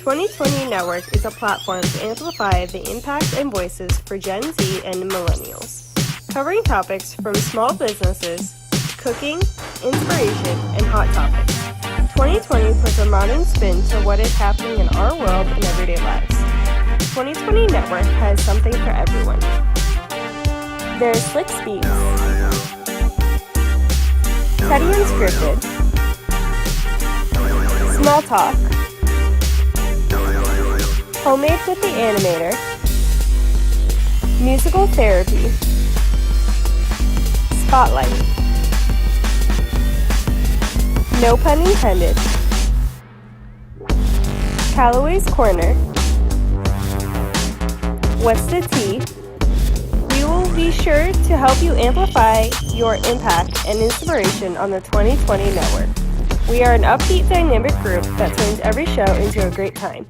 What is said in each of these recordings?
2020 Network is a platform to amplify the impact and voices for Gen Z and millennials, covering topics from small businesses, cooking, inspiration, and hot topics. 2020 puts a modern spin to what is happening in our world and everyday lives. 2020 Network has something for everyone. There's Slick Speaks, Teddy Unscripted, Small Talk, Homemade with the Animator, Musical Therapy, Spotlight, no pun intended, Callaway's Corner, What's the Tea? We will be sure to help you amplify your impact and inspiration on the 2020 Network. We are an upbeat, dynamic group that turns every show into a great time.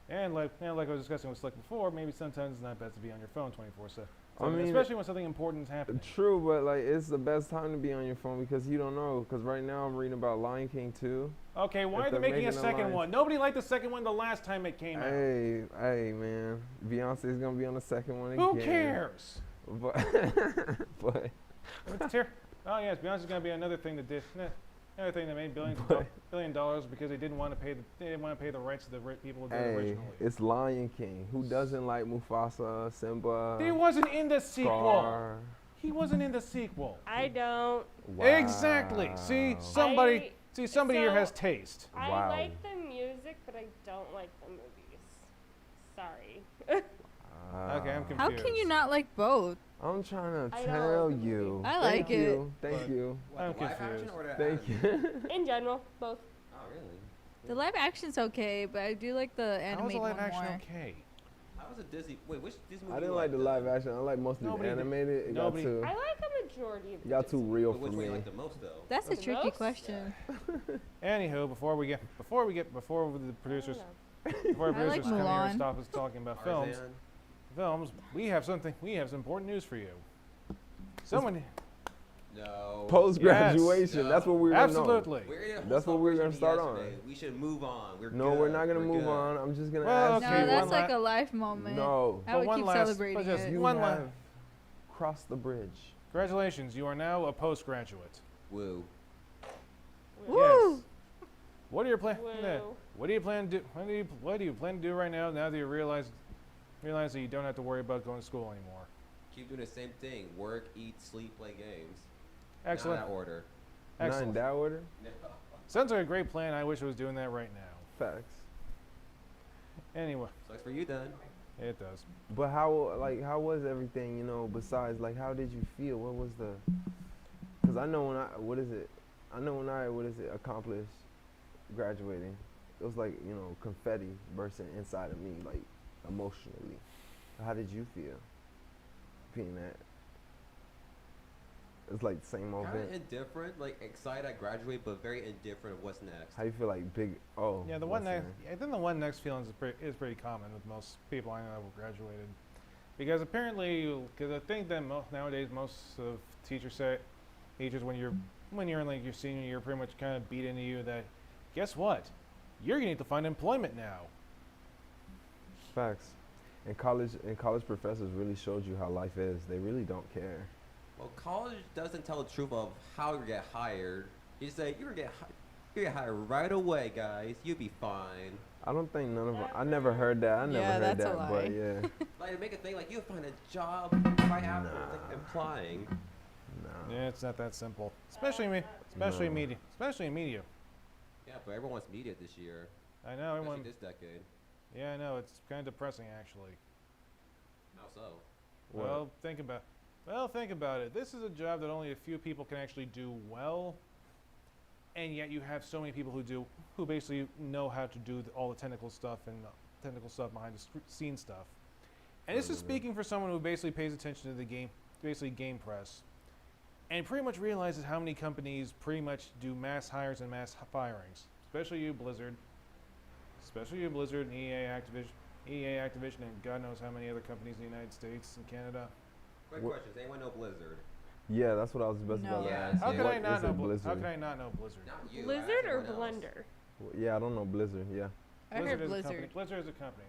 And like I was discussing with Slick before, maybe sometimes it's not best to be on your phone 24/7. I mean, especially when something important is happening. True, but like it's the best time to be on your phone because you don't know. Because right now I'm reading about Lion King 2. Okay, why are they making a second one? Nobody liked the second one the last time it came out. Hey, man, Beyonce's gonna be on the second one again. Who cares? But What's here? Oh yes, Beyonce's gonna be another thing that did. Another thing that made $1 billion because they didn't want to pay the rights to the people who did it originally. It's Lion King. Who doesn't like Mufasa, Simba? He wasn't in the sequel. Scar. He wasn't in the sequel. I don't. Wow. Exactly. See, somebody here has taste. I Wow. like the music, but I don't like the movies. Sorry. Okay, I'm confused. How can you not like both? I'm trying to I tell don't. you. I like Thank it. you. Thank you. I'm Live action confused. or the Thank animated? you. In general, both. Oh, really? The live action's okay, but I do like the How was animated the live one action more. okay? How was it Disney? Wait, which Disney movie? I didn't you like the live action. I like most of Nobody the did- animated. It got nobody- too. I like a majority of It got too real But for which one me. you like the most, though? That's a The tricky most? question. Anywho, before the producers I come here like and Mulan. stop us talking about films, Tarzan? we have some important news for you. Someone, No. Post graduation. Yes. That's what we're gonna know. absolutely. That's what we're gonna start on. We should move on. No, we're not gonna move on. I'm just gonna Well, ask okay, No, you. that's one like a life moment. No. I But would one keep last- celebrating but just it. You one have crossed the bridge. Congratulations, you are now a postgraduate. Woo. Woo! Yes. What are your plans? Woo. What do you plan to do? What do you plan to do right now? Now that you realize that you don't have to worry about going to school anymore. Keep doing the same thing. Work, eat, sleep, play games. Excellent. Not that order. Not in Excellent. that order. No. Sounds like a great plan. I wish I was doing that right now. Facts. Anyway, Sucks for you then. it does. But how was everything? You know, besides how did you feel? What was the? Because I know when I accomplished graduating, it was like confetti bursting inside of me, like emotionally. How did you feel? Being that. It's like the same old Kind bit. of indifferent, like excited I graduate, but very indifferent of what's next. How you feel like big? Oh. Yeah, the what's one next. next? I think the one next feeling is pretty common with most people I know who graduated, because apparently, I think that nowadays most of teachers when you're in like your senior year, pretty much kind of beat into you that, guess what, you're gonna need to find employment now. Facts. And college professors really showed you how life is. They really don't care. Well, college doesn't tell the truth of how you get hired. You say you're gonna get hired right away, guys. You'll be fine. I don't think none of them. I never heard that. I never Yeah, heard that's a that. lie. But yeah. Like they make a thing like you'll find a job right after, like, implying. No. Yeah, it's not that simple, especially in media. Yeah, but everyone wants media this year, I know especially everyone. this decade. Yeah, I know it's kind of depressing actually. How so? What? Well, think about it. This is a job that only a few people can actually do well, and yet you have so many people who basically know how to do all the technical stuff and technical stuff behind the scene stuff. And this is speaking for someone who basically pays attention to the game, basically game press, and pretty much realizes how many companies pretty much do mass hires and mass firings, especially you Blizzard and EA, EA, Activision, and God knows how many other companies in the United States and Canada. Quick What- question. Does anyone know Blizzard? Yeah, that's what I was about No. to Yeah, ask. How yeah. could I What not is know? a Blizzard? How could Blizzard? I not know Blizzard? Not you. Blizzard or everyone else. Blender? Yeah, I don't know Blizzard. Yeah. I heard is a Blizzard. company. Blizzard is a company.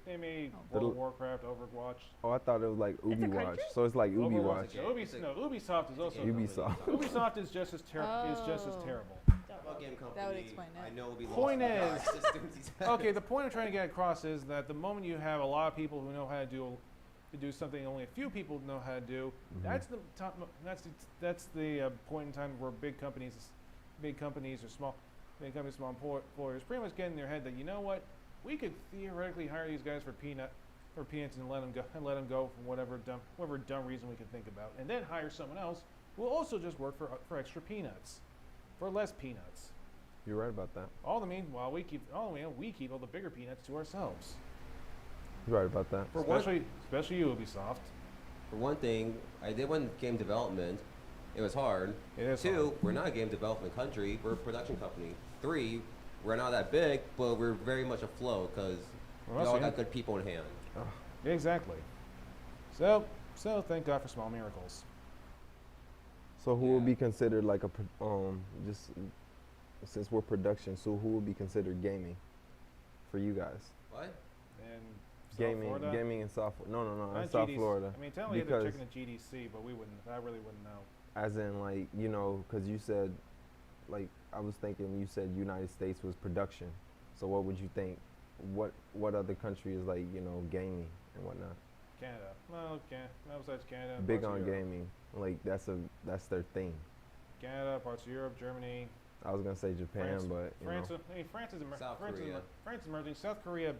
They made Oh. World of Little- Warcraft, Overwatch. Oh, I thought it was like a Ubi Watch. country? So it's like Ubi Overwatch. Watch. Yeah, Ubis- no, Ubisoft is also a company. Ubisoft. Ubisoft is just as is just as Oh. terrible. What game company? That would explain it. I know will be Point lost in the is- dark systems he's had. Okay, the point I'm trying to get across is that the moment you have a lot of people who know how to do something only a few people know how to do, that's the top, that's the point in time where big companies or small employers pretty much get in their head that, you know what, we could theoretically hire these guys for peanuts and let them go for whatever dumb reason we can think about, and then hire someone else who will also just work for extra peanuts, for less peanuts. You're right about that. All the meanwhile we keep all the bigger peanuts to ourselves. You're right about that. For one, Especially Ubisoft. for one thing, I did one game development. It was hard. It is Two, hard. we're not a game development country. We're a production company. Three, we're not that big, but we're very much afloat because We're we also all in- got good people in hand. Exactly. So thank God for small miracles. So who would Yeah. be considered like a just since we're production? So who would be considered gaming for you guys? What? And Gaming in South. No, in Not South GDC. Florida. I mean, technically they're because- checking the GDC, but I really wouldn't know. As in, like, you know, because you said, like, I was thinking you said United States was production. So what would you think? What other country is like, you know, gaming and whatnot? Canada. No, besides Canada. Big parts on of Europe. gaming. Like that's their thing. Canada, parts of Europe, Germany, I was gonna say Japan, France- but you France. know. I mean, France is South Korea. France is emerging. South Korea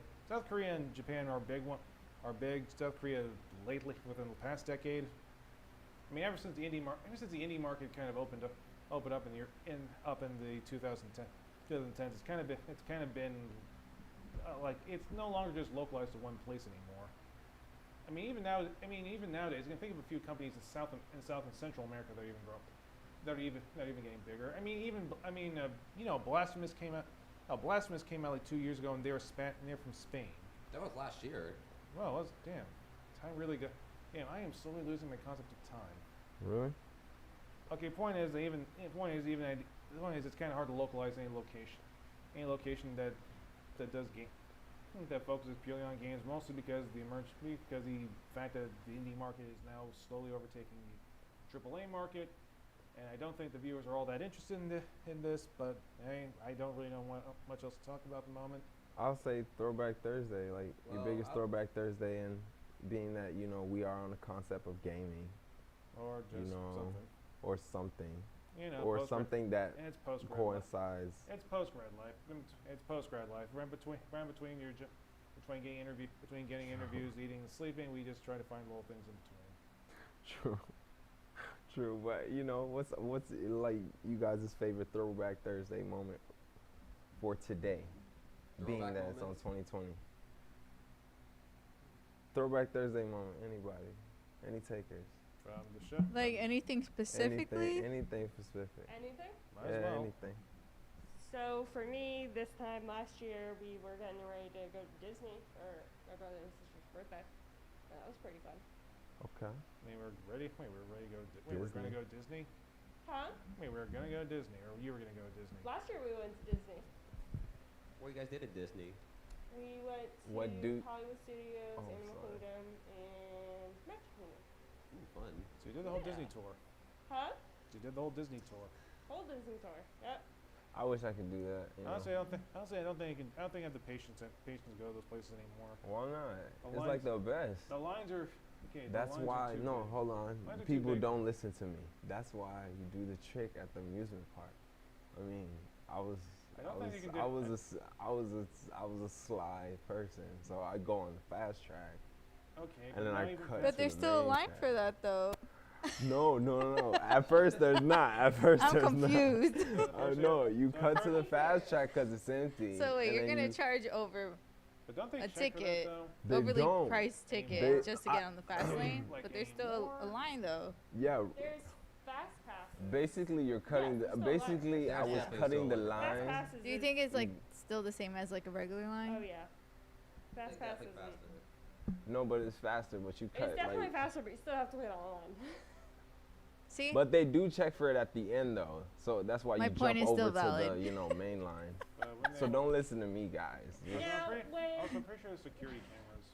and Japan are big. South Korea lately, within the past decade. I mean, ever since the indie market kind of opened up in the 2010s, it's kind of been like it's no longer just localized to one place anymore. I mean, even nowadays, you can think of a few companies in South and Central America that are even getting bigger. I mean, Blasphemous came out. Blasphemous came out like 2 years ago, and they're from Spain. That was last year. Well, damn, time really got. Damn, I am slowly losing my concept of time. Really? Okay, the point is it's kind of hard to localize any location that does game that focuses purely on games, mostly because the fact that the indie market is now slowly overtaking the AAA market, and I don't think the viewers are all that interested in this. But hey, I don't really know much else to talk about at the moment. I'll say Throwback Thursday, like your Well, biggest Throwback Thursday, and being that you know we are on the concept of gaming Or just You know, something. or something, Or something that And it's post grad life. coincides. It's post grad life. It's post grad life. Right between between getting interviews, eating, and sleeping, we just try to find little things in between. True, but you know what's like you guys' favorite Throwback Thursday moment for today, being Throwback that it's on moment? 2020. Throwback Thursday moment, anybody, any takers? From the show. Like anything specifically? Anything specific? Anything? Might as well. Anything. So for me, this time last year, we were getting ready to go to Disney for my brother and sister's birthday. And that was pretty fun. Okay. I mean, we're ready. Wait, we're ready to go. Wait, we're going to go to Disney. Huh? Wait, we're going to go to Disney, or you were going to go to Disney. Last year we went to Disney. What you guys did at Disney? We went to What do- Hollywood Studios, Oh, Animal sorry. Kingdom, and Magic Kingdom. Ooh, fun. So you did the whole Yeah. Disney tour. Huh? You did the whole Disney tour. Whole Disney tour. Yep. I wish I could do that. You know. Honestly, I don't think I have the patience to go to those places anymore. Why not? The It's like the best. The lines are okay. the That's lines are why. too No, big. hold on. Lines are too People big. don't listen to me. That's why you do the trick at the amusement park. I mean, I was a sly person, so I go on the fast track. Okay, And then not I even cut But to there's the still a main line track. for that though. No. At first there's not. At first I'm there's confused. not. Oh no, you cut to the fast track because it's empty. So wait, and you're then gonna you- charge over But don't they a check for that, ticket. though? They overly don't. priced ticket They- just to get on the fast lane? Like But there's still a anymore? line though. Yeah. There's fast passes. Basically, you're cutting. there's the, no line. basically, I Fast was pass is cutting the still- Fast line. passes. Do you is- think it's like Mm. still the same as like a regular line? Oh yeah. Fast pass isn't. No, but it's faster. But you cut It's definitely like. faster, but you still have to wait online. See? But they do check for it at the end though, so that's why My you point jump is still over to valid. the main line. But when So they- don't listen to me, guys. Just- Yeah. Also, I'm pretty sure there's security cameras.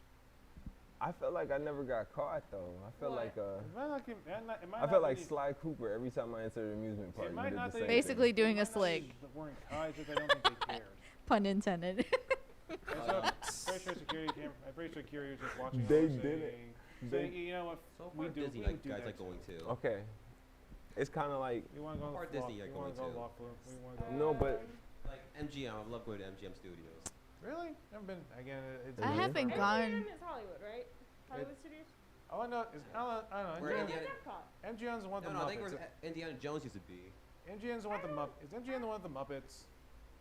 I felt like I never got caught though. I felt What? like It might not, it might I not felt like be- Sly Cooper every time I entered an amusement park. It You might did not the be- same Basically thing. doing it a might not be slick. that weren't caught, just I don't think they cared. Pun intended. And so, pretty sure security camera. I'm pretty sure security was just watching. They all this did it. saying, They- saying, you know what? So we far, do. Disney we like do guys that like too. going to. Okay, it's kind of like We want to go Or to Disney We you're want to going go to. Lockwood. We want to go. no, but Like MGM, I love going to MGM Studios. Really? Never been. Again, it's. I Really? haven't MGM gone. is Hollywood, right? Hollywood Studios. All I know is I don't Where know. Indiana- MGM's the one with No, the I think Muppets. where Indiana Jones used to be. MGM's the one with the Muppets. Is MGM the one with the Muppets?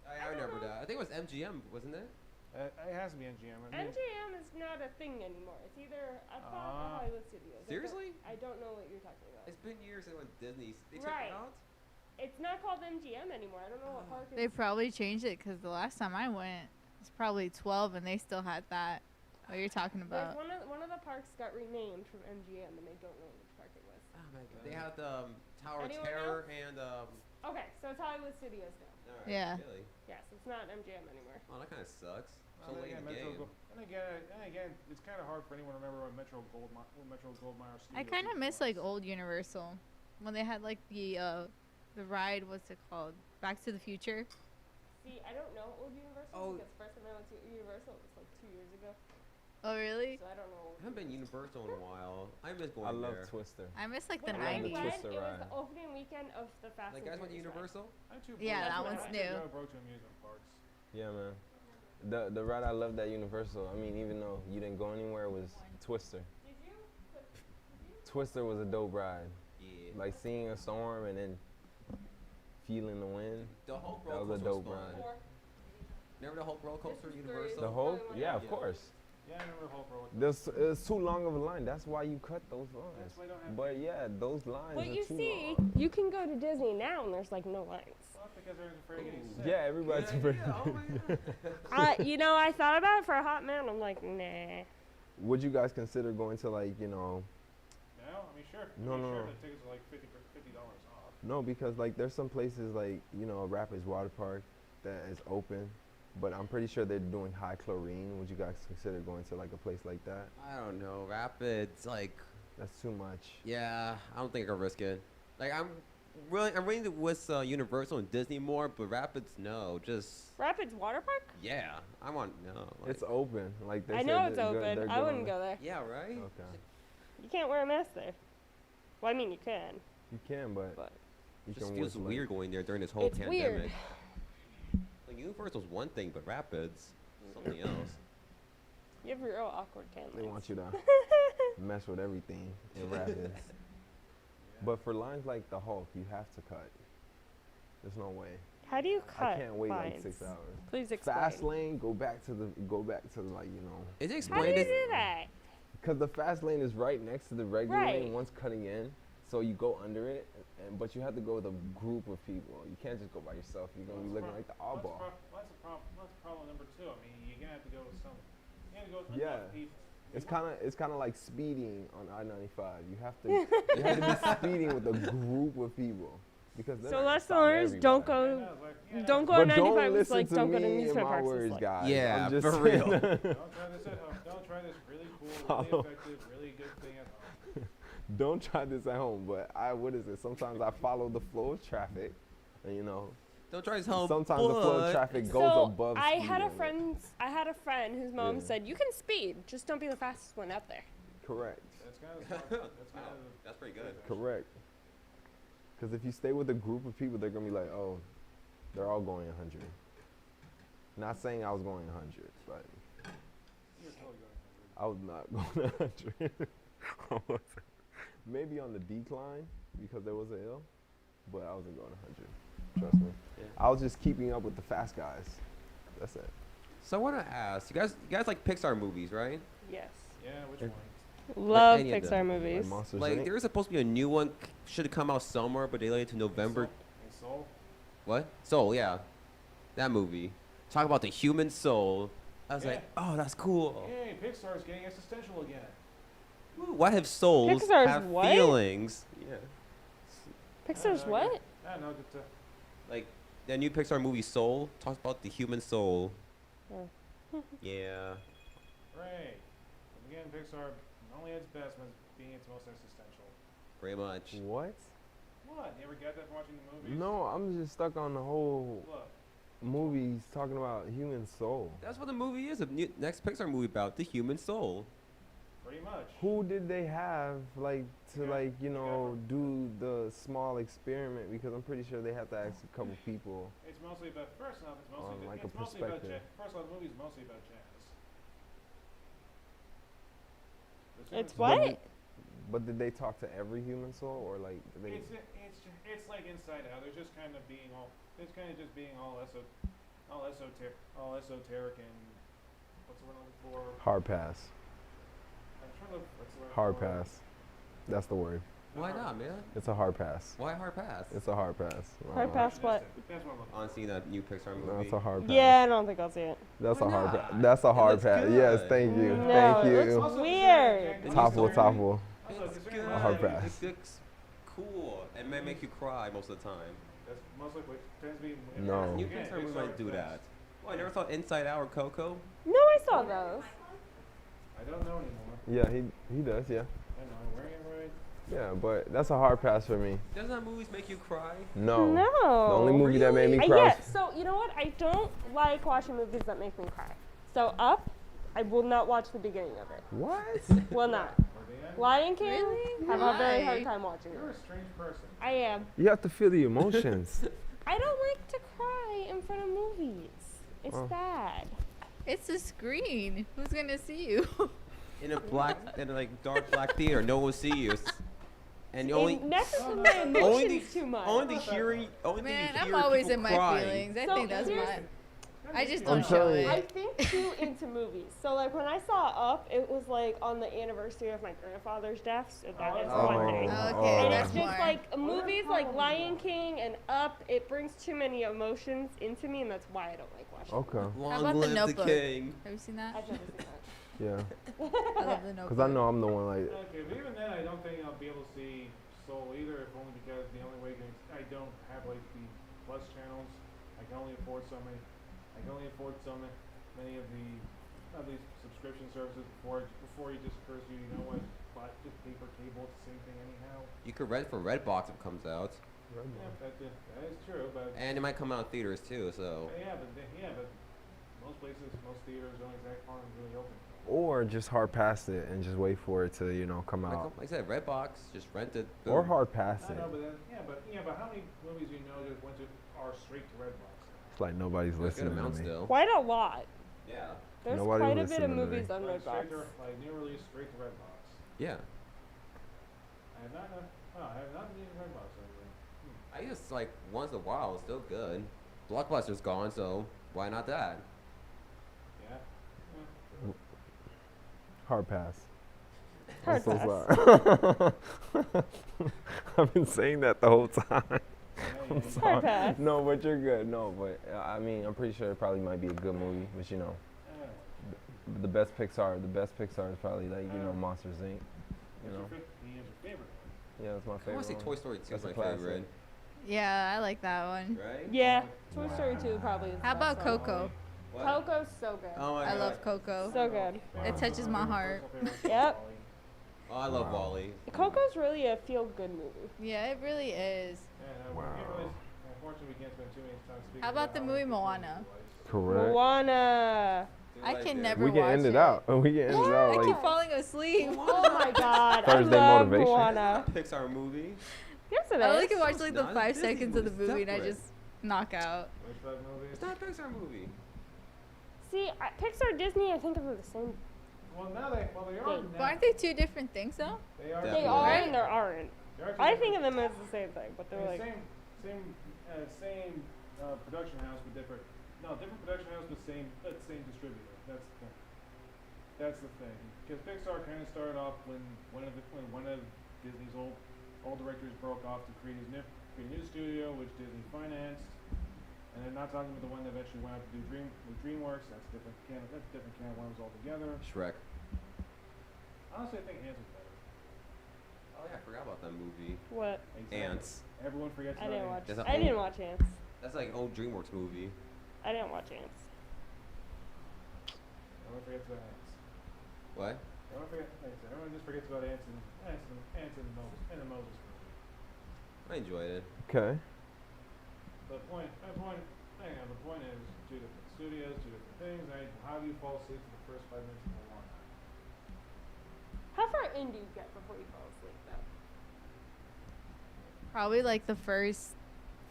I remember that. I think it was MGM, wasn't it? It has to be MGM. I mean, MGM is not a thing anymore. It's either I thought Ah. Hollywood Studios. Seriously? I don't know what you're talking about. It's been years since I went to Disney. They took Right. it out? It's not called MGM anymore. I don't know what park They it's. probably changed it because the last time I went, it was probably 12 and they still had that. What you're talking There's about? one of the parks got renamed from MGM, and they don't know which park it was. Oh my god. They had Tower of Anyone Terror and Okay, so it's Hollywood Studios now. alright, Yeah. Really? Yes, it's not MGM anymore. Oh, that kind of sucks. well, So late again, in the Metro game. and again, it's kind of hard for anyone to remember what Metro Goldmire Studios. I kind of even miss was. like old Universal when they had like the ride. What's it called? Back to the Future. See, I don't know old Universal Oh. because first time I went to Universal was like 2 years ago, Oh really? so I don't know. I haven't been Universal in a while. I miss going I love there. Twister. I miss like the When I I love the went, 90s. Twister it was ride. the opening weekend of the Fast Like and guys went to Furious ride. Universal? I too Yeah, broke- that I one's too new. broke to amusement parks. Yeah, man. The ride I loved at Universal. I mean, even though you didn't go anywhere, was Twister. Did you? Twister was a dope ride. Yeah. Like seeing a storm and then feeling the wind. The Hulk That roller was a coaster was dope fun. ride. Or Remember the Hulk roller coaster at This is Universal? The whole, Really yeah, of Yeah. course. Yeah, I remember the whole roller. It's too long of a line. That's why you cut those lines. That's why I don't have. But yeah, those lines But are you too see, long. you can go to Disney now and there's like no lines. Well, because everyone's afraid of getting Ooh. sick. Yeah, everybody's Good afraid. idea. Oh my god. You know, I thought about it for a hot minute. I'm like, nah. Would you guys consider going to like, you know, No, I mean sure. No, I mean, no, sure, no. the tickets are like $50 off. no, because like there's some places like, you know, Rapids Water Park that is open, but I'm pretty sure they're doing high chlorine. Would you guys consider going to like a place like that? I don't know. Rapids, like, That's too much. yeah, I don't think I can risk it. Like, I'm really with Universal and Disney more, but Rapids, no. Just, Rapids Water Park? yeah, I want, no. Like, It's open. Like they I said know they're it's good- open. they're I good wouldn't on go there. yeah, right? the- Okay. You can't wear a mask there. Well, I mean, you can, You can, but but you It just can feels with, like- weird going there during this whole it's pandemic. weird. Like, Universal's one thing, but Rapids, something else. You have real awkward tan They lines. want you to mess with everything in Rapids. But for lines like the Hulk, you have to cut. There's no way. How do you cut I can't wait lines? like 6 hours. Please explain. Fast lane, go back to like, you know, Is it How do explained you this? do that? because the fast lane is right next to the regular Right. lane once cutting in. So you go under it, but you have to go with a group of people. You can't just go by yourself. You're gonna be looking like the oddball. That's problem number two. I mean, you're gonna have to go with some. You have to go with Yeah. enough people. It's kind of like speeding on I-95. You have to be speeding with a group of people because they're So not gonna less stop learners, don't everybody. go. Yeah, no, like, yeah, Don't go But on 95. It's listen like to don't go to me amusement and my parks. It's words, like, guys. Yeah, I'm just for saying. real. Don't try this at home. Don't try this really cool, really Follow. effective, really good thing at home. Don't try this at home. But what is it? Sometimes I follow the flow of traffic, and you know, Don't try this home. sometimes the flow of but- traffic goes so above. I speed had a limit. friend whose mom Yeah. said you can speed, just don't be the fastest one out there. Correct. That's kind of that's kind Wow, of that's pretty good. Correct. Because if you stay with a group of people, they're gonna be like, oh, they're all going 100. Not saying I was going 100, but You're totally going I was not going 100. I wasn't. Maybe on the decline because there was a hill, but I wasn't going 100. Trust me. Yeah. I was just keeping up with the fast guys. That's it. So I want to ask, you guys like Pixar movies, right? Yes. Yeah, which Yeah. one? Love any of Pixar them. movies. Like Monsters Like Inc. there was supposed to be a new one, should have come out somewhere, but they delayed it to November. In Seoul? What? Soul, yeah, that movie. Talk about the human soul. I was Yeah. like, oh, that's cool. Yay, Pixar's getting existential again. Ooh, why have souls Pixar's have what? feelings? Yeah. Pixar's I what? don't know. Just, Like the new Pixar movie Soul talks about the human soul. Oh. Yeah. hooray. Again, Pixar only at its best when it's being its most existential. Very much. What? What? You ever get that from watching the movies? No, I'm just stuck on the whole Look, movies talking about human soul. That's what the movie is. The next Pixar movie about the human soul. pretty much. Who did they have like to Yeah, like you got do the small experiment? Because I'm pretty sure they have to ask a couple people. It's mostly about first off. It's mostly On, like, it's a mostly about perspective. First off, the movie's mostly about jazz. It's But what? did- But did they talk to every human soul or like did they? It's like Inside Out. They're just kind of being all. It's kind of just being all esoteric and what's the word I'm looking for? Hard pass. I'm trying to look. What's the word? Hard for? pass. That's the word. Why not, man? It's a hard pass. Why hard pass? It's a hard pass. Hard pass what? That's what I'm looking On seeing that new Pixar movie. No, it's a hard pass. Yeah, I don't think I'll see it. That's Why a hard not? pass. That's a It hard looks pass. Yes, good. thank you. No, Thank it you. looks Also, weird. considering- Topple, topple. Also, It's considering good. A hard most of pass. It looks cool. It may make you cry most of the time. That's most likely tends to be. No. New Again, Pixar movie might do does. that. Well, I never saw Inside Out or Coco. No, I saw those. I don't know anymore. Yeah, he does. Yeah, I know. Wearing it right. yeah. But that's a hard pass for me. Doesn't that movies make you cry? No. No. The only movie that made me cry. Yeah, so you know what? I don't like watching movies that make me cry. So Up, I will not watch the beginning of it. What? Will not. Or the end. Lion King, Really? have a very Why? hard time watching You're a it. strange person. I am. You have to feel the emotions. I don't like to cry in front of movies. It's Oh. bad. It's a screen. Who's gonna see you? In a like dark black theater, no one will see you. And you only It messes with no, my no. emotions only too much. only the hearing only Man, the I'm hear always people in my crying. feelings. I So think that's here's- my. I just I'm don't show telling it. you. I think too into movies. So like when I saw Up, it was like on the anniversary of my grandfather's death. So that is Oh. one thing. Okay, And that's it's just more. like movies like Lion King and Up, it brings too many emotions into me, and that's why I don't like watching. Okay. Long about The live the Notebook? king. Have you seen I've that? never seen that. Yeah. I love the Notebook. Because I know I'm the one like. Okay, but even then, I don't think I'll be able to see Soul either, if only because the only way I don't have like the plus channels. I can only afford so many. I can only afford many of these subscription services before he just occurs to you. You know what? But just pay for cable. It's the same thing anyhow. You could rent for Redbox if it comes out, Yeah, that is true. But and it might come out in theaters too. So but most places, most theaters don't exactly aren't really open. Or just hard pass it and just wait for it to come like, out. like I said, Redbox, just rent it. Or boom. hard pass I it. know, but then but how many movies you know just are straight to Redbox? It's like nobody's There's a good listening amount to me. still. Quite a lot. Yeah. There's Nobody quite a bit of listening to me. movies on Like, Redbox. like new release straight to Redbox. Yeah. I have not been using Redbox lately. I guess like once in a while it's still good. Blockbuster's gone, so why not that? Yeah. Hard pass. Hard I'm pass. so sorry. I've been saying that the whole time. I'm Hard sorry. pass. No, but you're good. No, but I mean, I'm pretty sure it probably might be a good movie. But the best Pixar is probably like Monsters Inc. You know. He is your favorite one. Yeah, that's my I favorite. want to say one. Toy Story 2 That's is a my classic. favorite. Yeah, I like that one. Right? Yeah, Toy Story 2 probably is the How best about one. Coco? What? Coco's so good. Oh my I God. love Coco. So good. It touches my heart. Yep. Oh, I love Wow. Wally. Coco's really a feel-good movie. Yeah, it really is. Wow. Wow. Unfortunately, we can't spend too many time speaking How about the how movie Pixar Moana? is. Correct. Moana. I Like can it. never We can watch end it out. We can end it I out keep like falling asleep. Oh my god. Thursday I love motivation. Moana. Pixar movie. Yes, it is. I only can watch It's like the not. 5 Disney seconds of the movie's movie and I separate. just knock out. Which five movies? It's not a Pixar movie. See, Pixar, Disney, I think of them the same. Well, now they are. They- Now, But aren't they two different things though? They are. They Definitely. are Right? and there aren't. They're I actually think of them as the same thing, but they're like, same production house with different. No, different production house but same distributor. That's the thing. Because Pixar kind of started off when one of Disney's old directors broke off to create a new studio, which Disney financed, And they're not talking about the one that eventually went up to do DreamWorks. That's a different can. That's a different can of worms altogether. Shrek. Honestly, I think Ants is better. Oh yeah, I forgot about that movie. What? Exactly. Ants. Everyone forgets I about didn't Ants. watch. There's a I whole- didn't watch Ants. That's like an old DreamWorks movie. I didn't watch Ants. Everyone forgets about Ants. What? Everyone forget. Like I said, everyone just forgets about Ants and Moses and the Moses movie. I enjoyed it. Okay. The point is two different studios, two different things. How do you fall asleep for the first 5 minutes of Moana? How far in do you get before you fall asleep, though? Probably like the first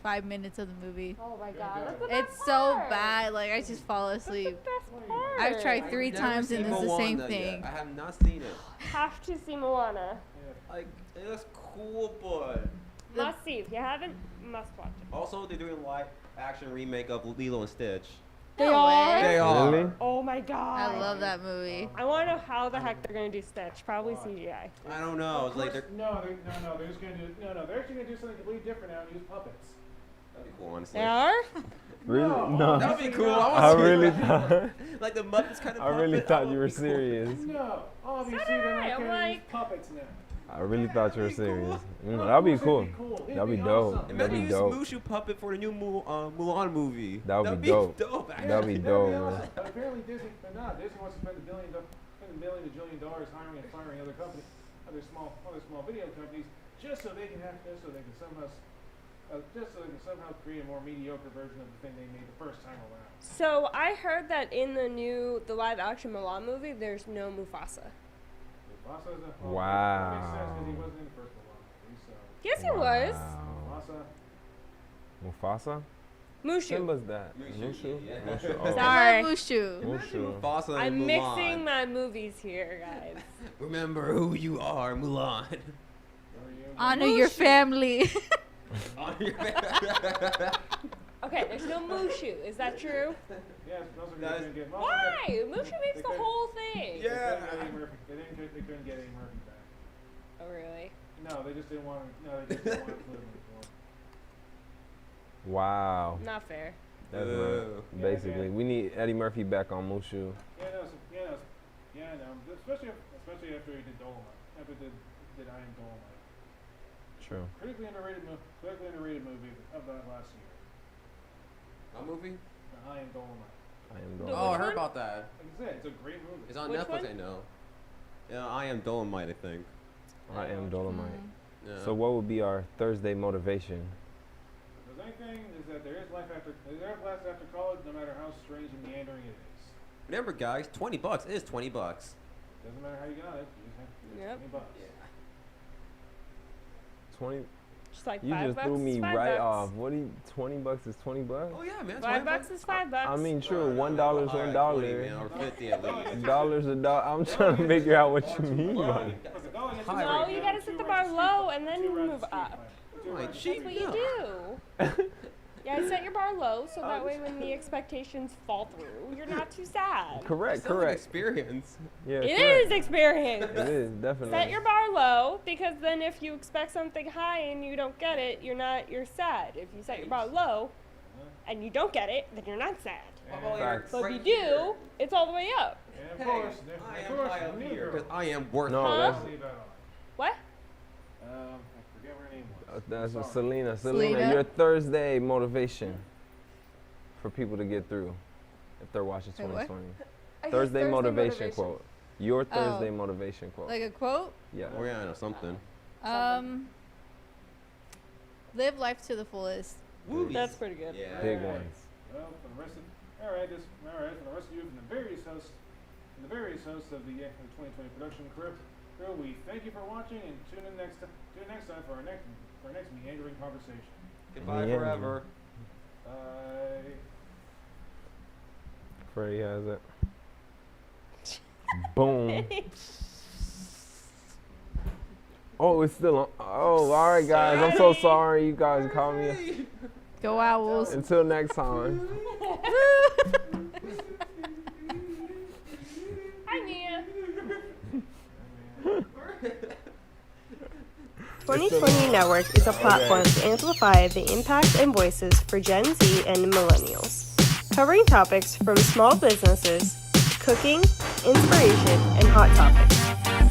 5 minutes of the movie. Oh my Good god, God. that's the best It's so part. bad. Like I just fall That's the asleep. best part. I've tried I've 3 never times seen and it's the Moana same yet. thing. I have not seen it. Have to see Moana. Yeah. Like it was cool, but Must see. If you haven't, must watch it. also they're doing live action remake of Lilo and Stitch. They No are? way. They are. Really? Oh my god. I love that movie. I want to know how the heck they're gonna do Stitch. Probably Why? CGI. I don't know. Of It's like course- they're they're just gonna do they're actually gonna do something completely different now and use puppets. that'd be cool, honestly. They are? Really? No. That'd be cool. I wanna see really that. thought. Like the Muppets kind of. I really thought you were serious. No, obviously So they're did not I. I'm gonna use like- puppets now. I really thought you were That'd be serious. cool. That'd be Of cool. course it'd be cool. It'd That'd be be dope. awesome. That'd Imagine be use dope. Mushu puppet for the new Mulan movie. That would be dope. actually. That'd be That'd dope, be man. awesome. But apparently Disney wants to spend a billion to $1 billion hiring and firing other companies, other small video companies, just so they can somehow create a more mediocre version of the thing they made the first time around. So I heard that in the live action Mulan movie, there's no Mufasa. Mufasa's a Wow. That makes sense because he wasn't in the first Mulan movie, so Yes, he was. Wow. Mufasa. Mufasa? Mushu. Simba's that. Mushu, Mushu? yeah. Mushu. I Oh. Sorry. love Mushu. Mushu. Mufasa and I'm Mulan. mixing my movies here, guys. Remember who you are, Mulan. Who are you? Honor your family. Okay, there's no Mushu. Is that true? Yes, those are Guys, gonna get. Why? Mushu makes the could- whole thing. Yeah. They couldn't get Eddie Murphy back. Oh, really? No, they just didn't want to. No, they just didn't want to include him anymore. Wow. Not fair. That's Boo. right. Basically, we need Eddie Murphy back on Mushu. Yeah, no. Especially after he did Dolomite. After he did I Am Dolomite. True. Critically underrated movie of that last year. What movie? I Am Dolomite. I am The done. Oh, I which heard one? about that. Like I said, it's a great movie. It's on Which Netflix, one? I know. Yeah, I Am Dolomite, I think. I am Dolomite. Yeah. So what would be our Thursday motivation? If there's anything, is that there is life after college, no matter how strange and meandering it is. Remember, guys, $20 is $20. Doesn't matter how you got it. You just have to Yep. $20. 20. Just like You $5 just threw me is $5. right off. What do you? $20 is $20. Oh yeah, man. $5 is $5. I mean, true. No, $1 no, is alright, $1. 20, man, or 50 at least. Dollars a dollar. I'm trying to figure out what you mean. by it. For the dollar, you have to High No, rate. you gotta set the bar low and then move up. Like, That's cheap. what you Yeah. do. Yeah, set your bar low so that way when the expectations fall through, you're not too sad. Correct. Sounds like Correct. experience. Yeah. It correct. is experience. It is definitely. Set your bar low because then if you expect something high and you don't get it, you're sad. If you set your bar low and you don't get it, then you're not sad. Facts. But if you do, it's all the way up. And of Hey, course, I of am course, high up the new here girl. because I am worth No, Huh? that's Leave that on. What? I forget what her name was. that's Sorry. Selena. Selena. Your Thursday motivation for people to get through if they're watching Wait, what? 2020. I guess Thursday motivation quote. Your Thursday Oh. motivation quote. Like a quote? Yeah. Oh yeah, I know something. Live life to the fullest. Movies. That's pretty good. Yeah. Big ones. Well, for the rest of for the rest of you from the various hosts of the 2020 production crew, we thank you for watching and tune in next time for our next meandering conversation. Goodbye Yeah. forever. Bye. Freddie has it. Boom. Oh, it's still on. Oh, all right, guys. I'm so sorry. You guys caught me. Go Owls. Until next time. Hi, Nia. 2020 Network is a platform to amplify the impact and voices for Gen Z and millennials, covering topics from small businesses, cooking, inspiration, and hot topics.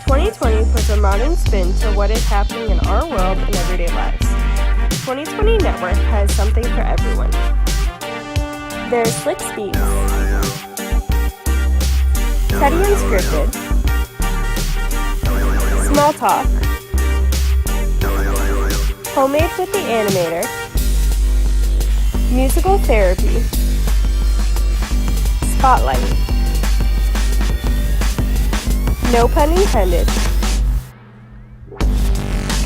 2020 puts a modern spin to what is happening in our world and everyday lives. 2020 Network has something for everyone. There's Slick Speaks, Teddy Unscripted, Small Talk, Homemade with the Animator, Musical Therapy, Spotlight, no pun intended,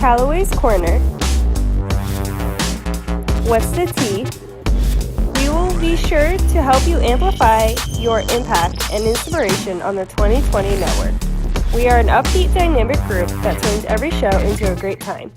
Callaway's Corner, What's the Tea? We will be sure to help you amplify your impact and inspiration on the 2020 Network. We are an upbeat, dynamic group that turns every show into a great time.